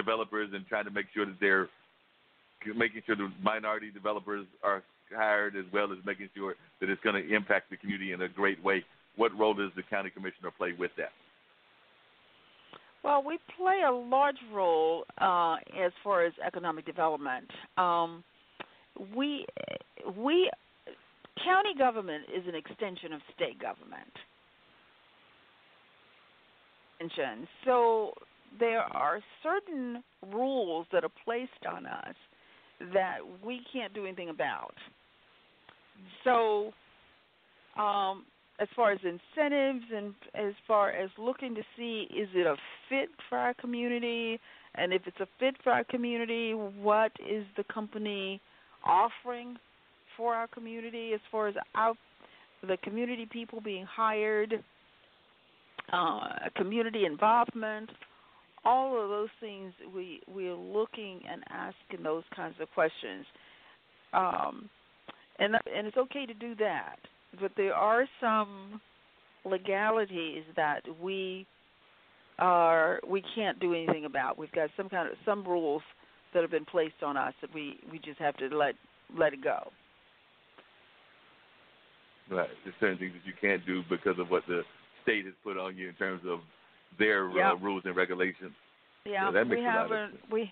developers and trying to make sure that they're making sure the minority developers are hired, as well as making sure that it's going to impact the community in a great way. What role does the county commissioner play with that? Well, we play a large role as far as economic development. We county government is an extension of state government. So there are certain rules that are placed on us that we can't do anything about. So as far as incentives and as far as looking to see is it a fit for our community, and if it's a fit for our community, what is the company offering for our community as far as the community people being hired, community involvement, all of those things we're looking and asking those kinds of questions. And it's okay to do that. But there are some legalities that we can't do anything about. We've got some rules that have been placed on us that we just have to let it go. Right. There's certain things that you can't do because of what the state has put on you in terms of their rules and regulations. Yeah, so that makes a lot of sense. We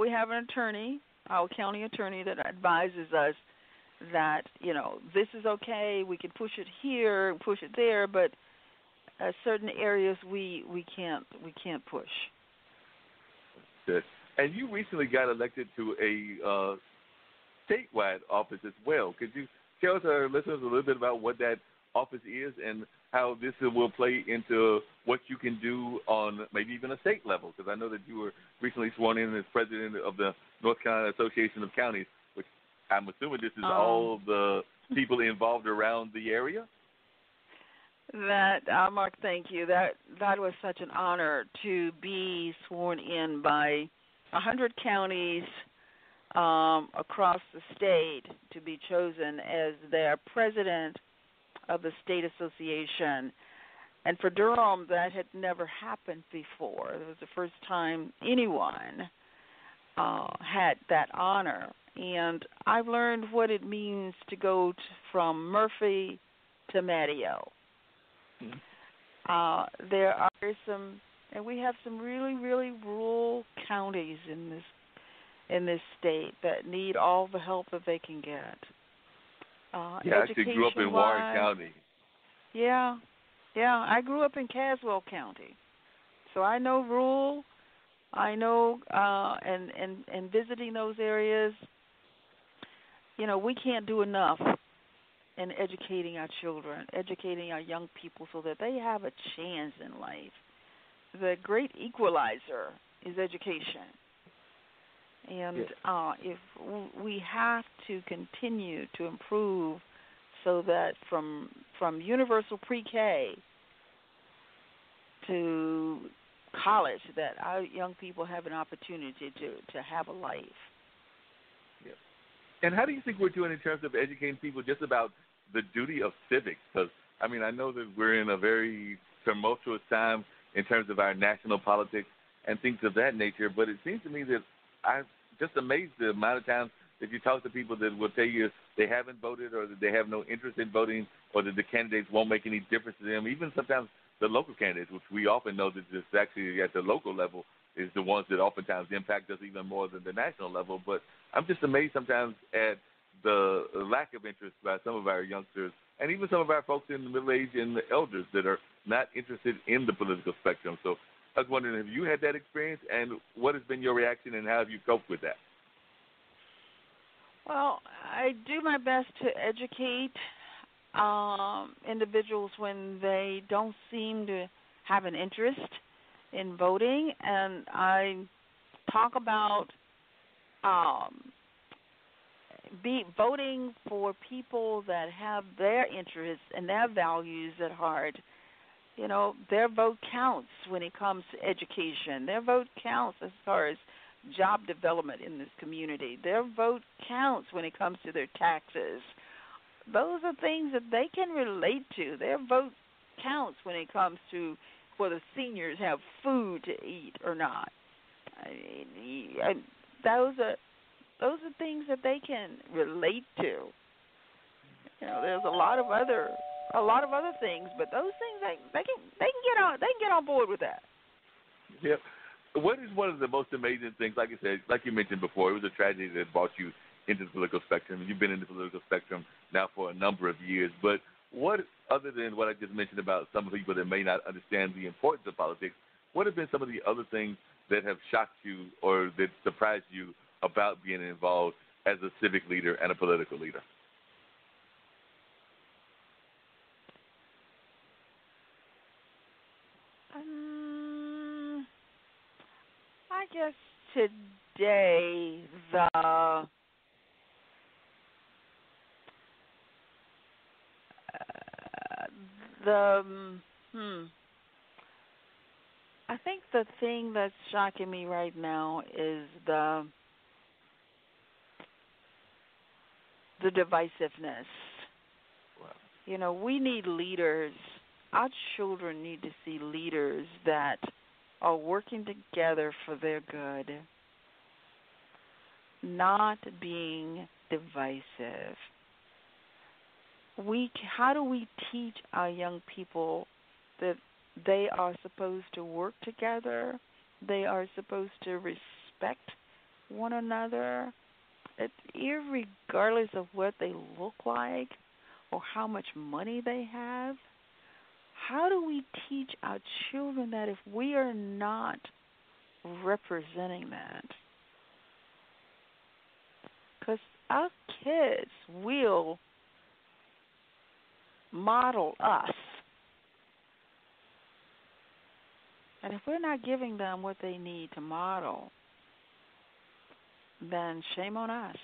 have an attorney, our county attorney, that advises us that, this is okay, we can push it here, push it there, but certain areas we can't push. Good. And you recently got elected to a statewide office as well. Could you tell us, our listeners, a little bit about what that office is and how this will play into what you can do on maybe even a state level? Because I know that you were recently sworn in as president of the North Carolina Association of Counties, which I'm assuming this is all the people involved around the area? Mark, thank you. That was such an honor to be sworn in by 100 counties across the state to be chosen as their president of the state association. And for Durham, that had never happened before. It was the first time anyone had that honor. And I've learned what it means to go from Murphy to Matteo. There are some, and we have some really, really rural counties in this state that need all the help that they can get. I actually grew up in Warren County. Yeah, I grew up in Caswell County, so I know rural. I know, and visiting those areas, we can't do enough in educating our children, educating our young people so that they have a chance in life. The great equalizer is education. And if we have to continue to improve so that from universal pre-K to college, that our young people have an opportunity to have a life. Yeah. And how do you think we're doing in terms of educating people just about the duty of civics? Because, I know that we're in a very tumultuous time in terms of our national politics and things of that nature, but it seems to me that I'm just amazed the amount of times that you talk to people that will tell you they haven't voted or that they have no interest in voting or that the candidates won't make any difference to them. Even sometimes the local candidates, which we often know that it's actually at the local level is the ones that oftentimes impact us even more than the national level. But I'm just amazed sometimes at the lack of interest by some of our youngsters and even some of our folks in the middle age and the elders that are not interested in the political spectrum. So I was wondering, have you had that experience, and what has been your reaction, and how have you coped with that? Well, I do my best to educate individuals when they don't seem to have an interest in voting, and I talk about voting for people that have their interests and their values at heart. Their vote counts when it comes to education. Their vote counts as far as job development in this community. Their vote counts when it comes to their taxes. Those are things that they can relate to. Their vote counts when it comes to whether seniors have food to eat or not. those are things that they can relate to. There's a lot of other things, but those things they can get on board with that. Yep. What is one of the most amazing things? Like I said, like you mentioned before, it was a tragedy that brought you into the political spectrum. You've been in the political spectrum now for a number of years. But what, other than what I just mentioned about some people that may not understand the importance of politics, what have been some of the other things that have shocked you or that surprised you about being involved as a civic leader and a political leader? I guess today I think the thing that's shocking me right now is the divisiveness. Wow. We need leaders. Our children need to see leaders that are working together for their good, not being divisive. How do we teach our young people that they are supposed to work together, they are supposed to respect one another, irregardless of what they look like or how much money they have? How do we teach our children that if we are not representing that? Because our kids will model us. And if we're not giving them what they need to model, then shame on us.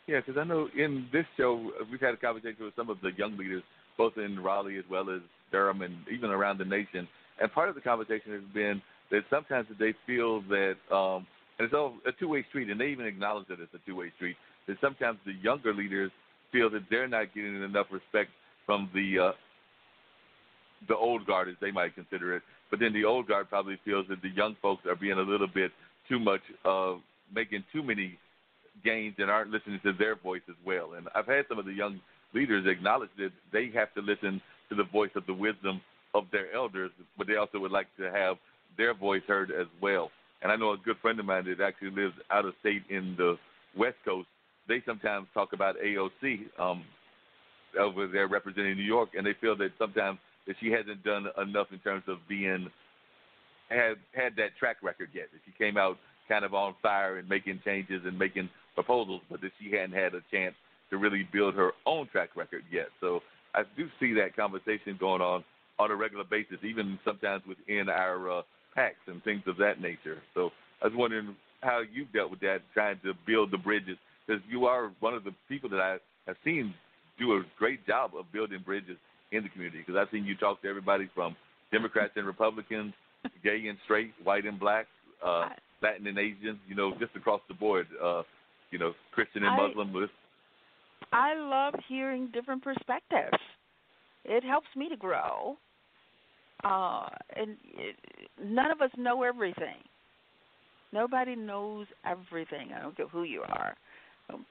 Yeah, because I know in this show, we've had a conversation with some of the young leaders, both in Raleigh as well as Durham and even around the nation. And part of the conversation has been that sometimes they feel that, and it's all a two-way street, and they even acknowledge that it's a two-way street, that sometimes the younger leaders feel that they're not getting enough respect from the old guard, as they might consider it. But then the old guard probably feels that the young folks are being a little bit too much, making too many gains and aren't listening to their voice as well. And I've had some of the young leaders acknowledge that they have to listen to the voice of the wisdom of their elders, but they also would like to have their voice heard as well. And I know a good friend of mine that actually lives out of state in the West Coast. They sometimes talk about AOC over there representing New York, and they feel that sometimes that she hasn't done enough in terms of had that track record yet. That she came out kind of on fire and making changes and making proposals, but that she hadn't had a chance to really build her own track record yet. So I do see that conversation going on a regular basis, even sometimes within our PACs and things of that nature. So I was wondering how you've dealt with that, trying to build the bridges, because you are one of the people that I have seen do a great job of building bridges in the community, because I've seen you talk to everybody from Democrats and Republicans, gay and straight, white and black, Latin and Asian, just across the board, Christian and Muslim. I love hearing different perspectives. It helps me to grow. None of us know everything. Nobody knows everything. I don't care who you are.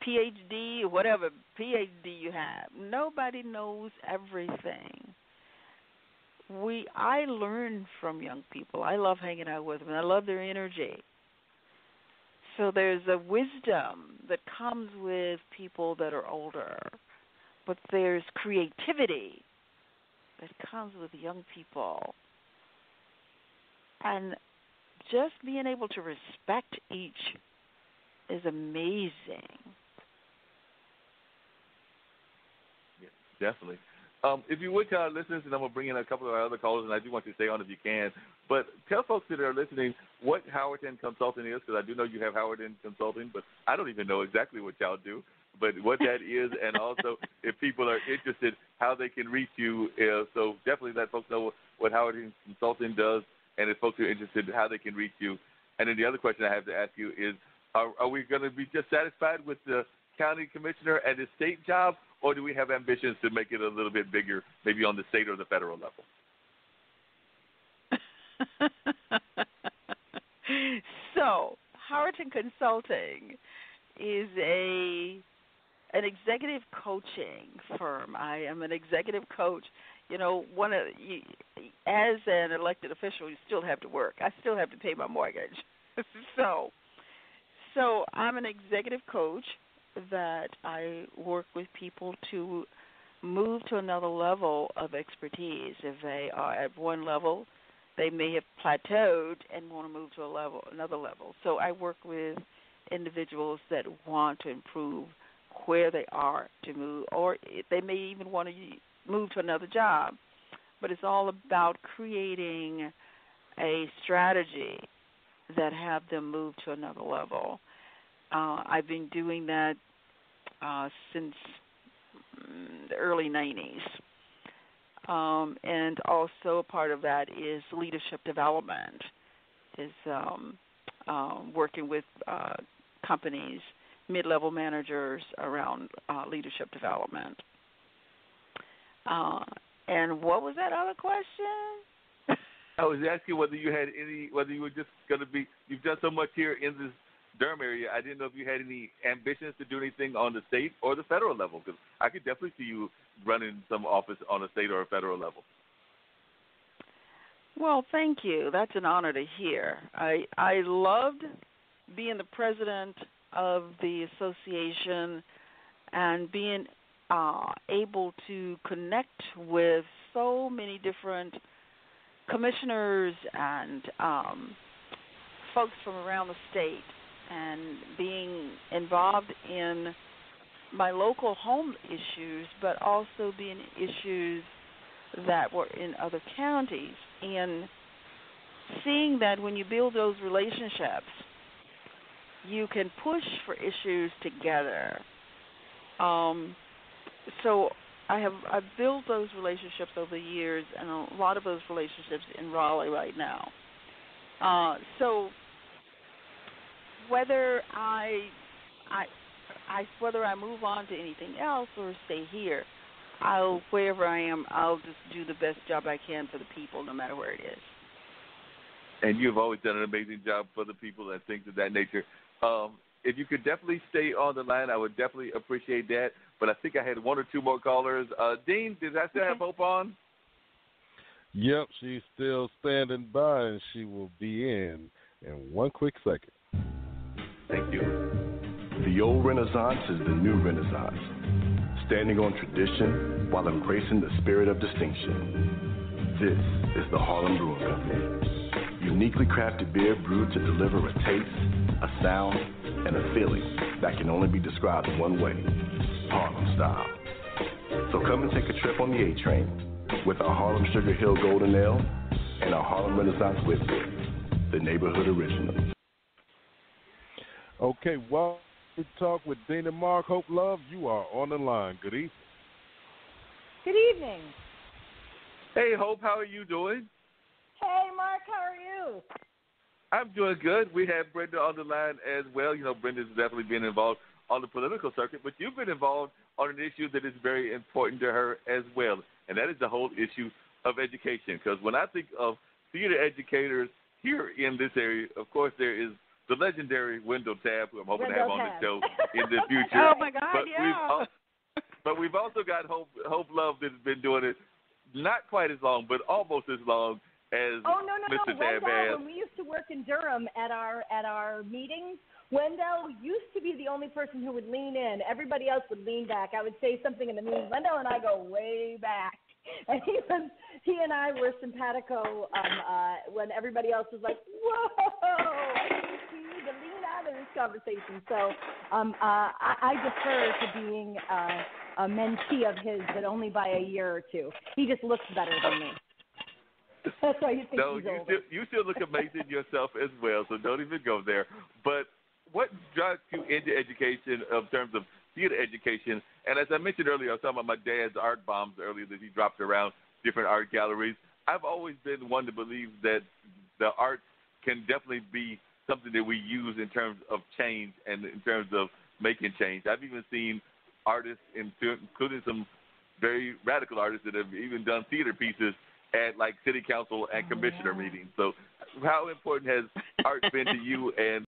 PhD, whatever PhD you have. Nobody knows everything. I learn from young people. I love hanging out with them. I love their energy. So there's a wisdom that comes with people that are older, but there's creativity that comes with young people. And just being able to respect each is amazing. Yeah, definitely. If you would tell our listeners, and I'm going to bring in a couple of our other callers, and I do want you to stay on if you can, but tell folks that are listening what Howerton Consulting is, because I do know you have Howerton Consulting, but I don't even know exactly what y'all do, but what that is, and also if people are interested, how they can reach you. So definitely let folks know what Howerton Consulting does, and if folks are interested, how they can reach you. And then the other question I have to ask you is, are we going to be just satisfied with the county commissioner and his state job, or do we have ambitions to make it a little bit bigger, maybe on the state or the federal level? So, Howerton Consulting is an executive coaching firm. I am an executive coach. You know, as an elected official, you still have to work. I still have to pay my mortgage. So I'm an executive coach that I work with people to move to another level of expertise. If they are at one level, they may have plateaued and want to move to another level. So I work with individuals that want to improve where they are to move, or they may even want to move to another job. But it's all about creating a strategy that have them move to another level. I've been doing that since the early 90s. And also part of that is leadership development, is working with companies, mid-level managers around leadership development. And what was that other question? I was asking whether you were just going to be, you've done so much here in this Durham area. I didn't know if you had any ambitions to do anything on the state or the federal level, because I could definitely see you running some office on a state or a federal level. Well, thank you. That's an honor to hear. I loved being the president of the association and being able to connect with so many different commissioners and folks from around the state, and being involved in my local home issues, but also being issues that were in other counties, and seeing that when you build those relationships, you can push for issues together. So I've built those relationships over the years, and a lot of those relationships in Raleigh right now. So whether I move on to anything else or stay here, wherever I am, I'll just do the best job I can for the people, no matter where it is. And you've always done an amazing job for the people and things of that nature. If you could definitely stay on the line, I would definitely appreciate that. But I think I had one or two more callers. Dean, does I still have Hope on? Yep, she's still standing by, and she will be in one quick second. Thank you. The old Renaissance is the new Renaissance, standing on tradition while embracing the spirit of distinction. This is the Harlem Brewing Company. Uniquely crafted beer brewed to deliver a taste, a sound, and a feeling that can only be described one way, Harlem style. So come and take a trip on the A train with our Harlem Sugar Hill Golden Ale and our Harlem Renaissance Wit Beer, the neighborhood original. Okay, well, we talk with Dean and Mark. Hope Love, you are on the line. Good evening. Good evening. Hey, Hope, how are you doing? Hey, Mark, how are you? I'm doing good. We have Brenda on the line as well. You know, Brenda's definitely been involved on the political circuit, but you've been involved on an issue that is very important to her as well, and that is the whole issue of education. Because when I think of theater educators here in this area, of course, there is the legendary Wendell Tabb, who I'm hoping to have on the show in the future. Oh, my God, but we've also got Hope Love that's been doing it not quite as long, but almost as long as Mr. Tabb has. When we used to work in Durham at our meetings, Wendell used to be the only person who would lean in. Everybody else would lean back. I would say something in the meeting. Wendell and I go way back. And he and I were simpatico when everybody else was like, whoa, I didn't see the lean out of this conversation. So I defer to being a mentee of his, but only by a year or two. He just looks better than me. That's why you think he's older. You still look amazing yourself as well, so don't even go there. But what draws you into education in terms of theater education? And as I mentioned earlier, I was talking about my dad's art bombs earlier that he dropped around different art galleries. I've always been one to believe that the arts can definitely be something that we use in terms of change and in terms of making change. I've even seen artists, including some very radical artists, that have even done theater pieces at like city council and commissioner meetings. So how important has art been to you, and